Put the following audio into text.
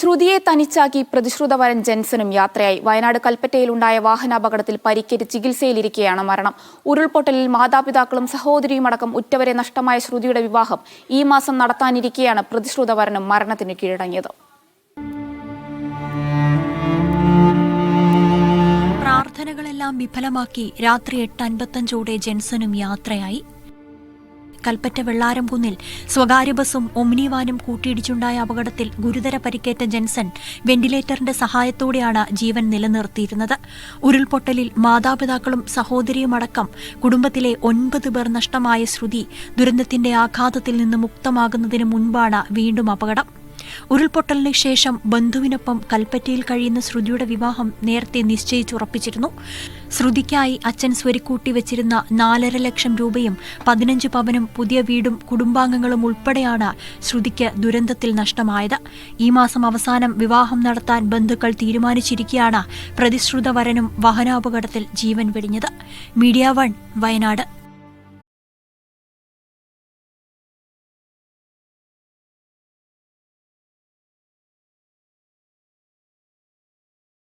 ശ്രുതിയെ തനിച്ചാക്കി പ്രതിശ്രുതവരൻ ജെൻസനും യാത്രയായി. വയനാട് കൽപ്പറ്റയിലുണ്ടായ വാഹനാപകടത്തിൽ പരിക്കേറ്റ് ചികിത്സയിലിരിക്കെയാണ് മരണം. ഉരുൾപൊട്ടലിൽ മാതാപിതാക്കളും സഹോദരിയുമടക്കം ഉറ്റവരെ നഷ്ടമായ ശ്രുതിയുടെ വിവാഹം ഈ മാസം നടത്താനിരിക്കെയാണ് പ്രതിശ്രുതവരനും മരണത്തിന് കീഴടങ്ങിയത്. പ്രാർത്ഥനകളെല്ലാം വിഫലമാക്കി രാത്രി 8:55 ജെൻസനും യാത്രയായി. കൽപ്പറ്റ വെള്ളാരംകുന്നിൽ സ്വകാര്യ ബസും ഒമ്നി വാനും കൂട്ടിയിടിച്ചുണ്ടായ അപകടത്തിൽ ഗുരുതര പരിക്കേറ്റ ജെൻസൺ വെന്റിലേറ്ററിന്റെ സഹായത്തോടെയാണ് ജീവൻ നിലനിർത്തിയിരുന്നത്. ഉരുൾപൊട്ടലിൽ മാതാപിതാക്കളും സഹോദരിയുമടക്കം കുടുംബത്തിലെ 9 പേർ നഷ്ടമായ ശ്രുതി ദുരന്തത്തിന്റെ ആഘാതത്തിൽ നിന്ന് മുക്തമാകുന്നതിന് മുൻപാണ് വീണ്ടും അപകടം. ഉരുൾപൊട്ടലിന് ശേഷം ബന്ധുവിനൊപ്പം കൽപ്പറ്റയിൽ കഴിയുന്ന ശ്രുതിയുടെ വിവാഹം നേരത്തെ നിശ്ചയിച്ചുറപ്പിച്ചിരുന്നു. ശ്രുതിക്കായി അച്ഛൻ സ്വരുക്കൂട്ടി വെച്ചിരുന്ന 4.5 ലക്ഷം രൂപയും 15 പവനും പുതിയ വീടും കുടുംബാംഗങ്ങളും ഉൾപ്പെടെയാണ് ശ്രുതിക്ക് ദുരന്തത്തിൽ നഷ്ടമായത്. ഈ മാസം അവസാനം വിവാഹം നടത്താൻ ബന്ധുക്കൾ തീരുമാനിച്ചിരിക്കെയാണ് പ്രതിശ്രുതവരനും വാഹനാപകടത്തിൽ ജീവൻ വെടിഞ്ഞത്. മീഡിയ 1 വയനാട്.